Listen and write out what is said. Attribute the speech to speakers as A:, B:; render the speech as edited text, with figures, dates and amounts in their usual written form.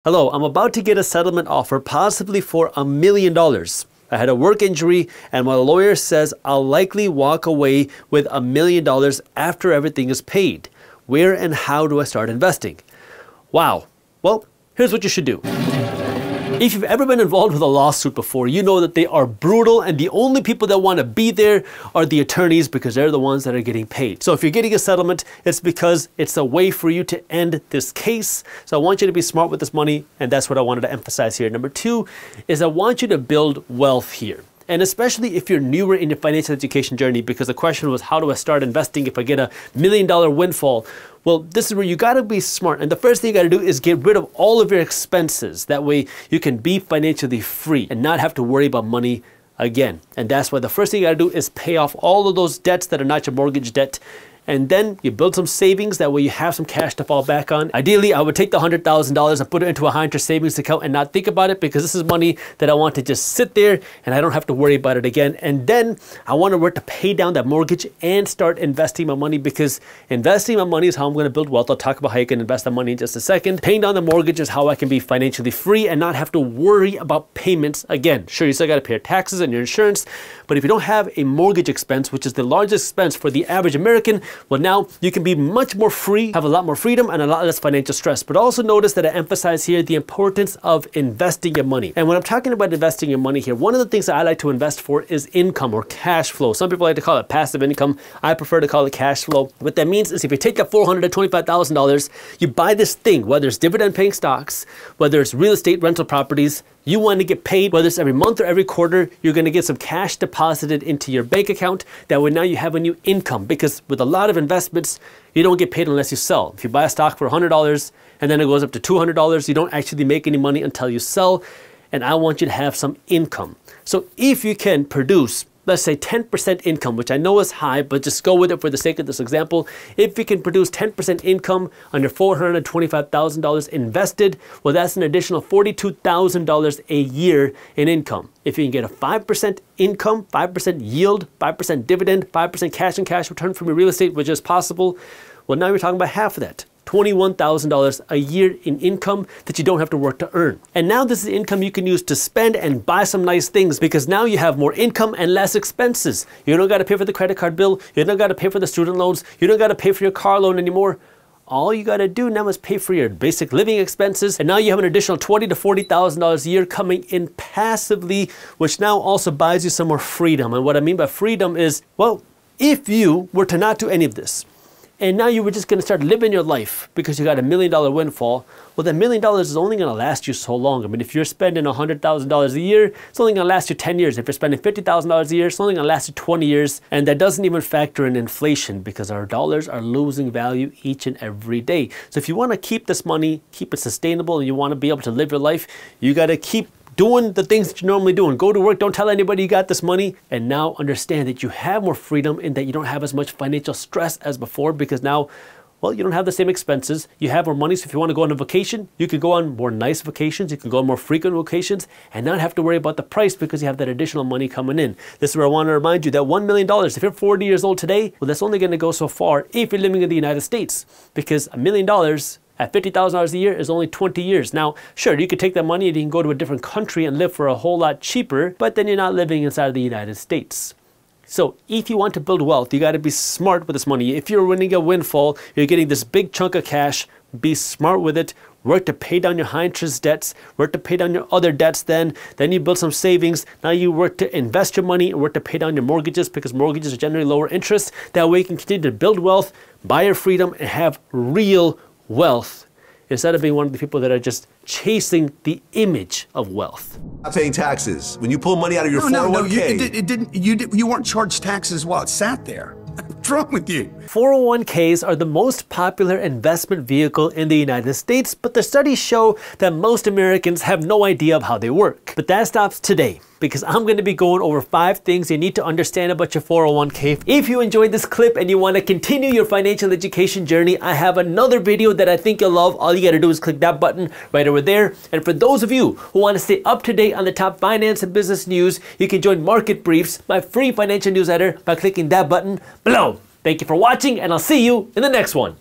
A: Hello, I'm about to get a settlement offer possibly for $1 million. I had a work injury and my lawyer says I'll likely walk away with $1 million after everything is paid. Where and how do I start investing? Wow. Well, here's what you should do. If you've ever been involved with a lawsuit before, you know that they are brutal and the only people that want to be there are the attorneys because they're the ones that are getting paid. So if you're getting a settlement, it's because it's a way for you to end this case. So I want you to be smart with this money, and that's what I wanted to emphasize here. Number two is I want you to build wealth here. And especially if you're newer in your financial education journey, because the question was, how do I start investing if I get $1 million windfall? Well, this is where you gotta be smart. And the first thing you gotta do is get rid of all of your expenses. That way you can be financially free and not have to worry about money again. And that's why the first thing you gotta do is pay off all of those debts that are not your mortgage debt. And then you build some savings, that way you have some cash to fall back on. Ideally, I would take the $100,000 and put it into a high interest savings account and not think about it, because this is money that I want to just sit there and I don't have to worry about it again. And then I want to work to pay down that mortgage and start investing my money, because investing my money is how I'm going to build wealth. I'll talk about how you can invest that money in just a second. Paying down the mortgage is how I can be financially free and not have to worry about payments again. Sure, you still got to pay your taxes and your insurance, but if you don't have a mortgage expense, which is the largest expense for the average American, well, now you can be much more free, have a lot more freedom and a lot less financial stress. But also notice that I emphasize here the importance of investing your money. And when I'm talking about investing your money here, one of the things that I like to invest for is income or cash flow. Some people like to call it passive income. I prefer to call it cash flow. What that means is if you take that $425,000, you buy this thing, whether it's dividend paying stocks, whether it's real estate rental properties, you want to get paid, whether it's every month or every quarter, you're going to get some cash deposited into your bank account. That way now you have a new income, because with a lot of investments, you don't get paid unless you sell. If you buy a stock for $100 and then it goes up to $200, you don't actually make any money until you sell. And I want you to have some income. So if you can produce, let's say 10% income, which I know is high, but just go with it for the sake of this example. If you can produce 10% income on your $425,000 invested, well, that's an additional $42,000 a year in income. If you can get a 5% income, 5% yield, 5% dividend, 5% cash and cash return from your real estate, which is possible, well, now you're talking about half of that. $21,000 a year in income that you don't have to work to earn. And now this is income you can use to spend and buy some nice things, because now you have more income and less expenses. You don't got to pay for the credit card bill. You don't got to pay for the student loans. You don't got to pay for your car loan anymore. All you got to do now is pay for your basic living expenses. And now you have an additional $20,000 to $40,000 a year coming in passively, which now also buys you some more freedom. And what I mean by freedom is, well, if you were to not do any of this, and now you were just going to start living your life because you got $1 million windfall, well, that $1 million is only going to last you so long. I mean, if you're spending $100,000 a year, it's only going to last you 10 years. If you're spending $50,000 a year, it's only going to last you 20 years. And that doesn't even factor in inflation, because our dollars are losing value each and every day. So if you want to keep this money, keep it sustainable, and you want to be able to live your life, you got to keep doing the things that you're normally doing. Go to work, don't tell anybody you got this money, and now understand that you have more freedom in that you don't have as much financial stress as before, because now, well, you don't have the same expenses. You have more money, so if you want to go on a vacation, you could go on more nice vacations, you can go on more frequent vacations, and not have to worry about the price because you have that additional money coming in. This is where I want to remind you that $1 million, if you're 40 years old today, well, that's only going to go so far if you're living in the United States, because $1 million at $50,000 a year is only 20 years. Now, sure, you could take that money and you can go to a different country and live for a whole lot cheaper, but then you're not living inside of the United States. So if you want to build wealth, you got to be smart with this money. If you're winning a windfall, you're getting this big chunk of cash, be smart with it. Work to pay down your high interest debts, work to pay down your other debts, then you build some savings. Now you work to invest your money and work to pay down your mortgages, because mortgages are generally lower interest. That way you can continue to build wealth, buy your freedom, and have real wealth, instead of being one of the people that are just chasing the image of wealth.
B: Not paying taxes. When you pull money out of your 401k.
C: You weren't charged taxes while it sat there. What's wrong with you?
A: 401ks are the most popular investment vehicle in the United States, but the studies show that most Americans have no idea of how they work. But that stops today, because I'm going to be going over 5 things you need to understand about your 401k. If you enjoyed this clip and you want to continue your financial education journey, I have another video that I think you'll love. All you got to do is click that button right over there. And for those of you who want to stay up to date on the top finance and business news, you can join Market Briefs, my free financial newsletter, by clicking that button below. Thank you for watching, and I'll see you in the next one.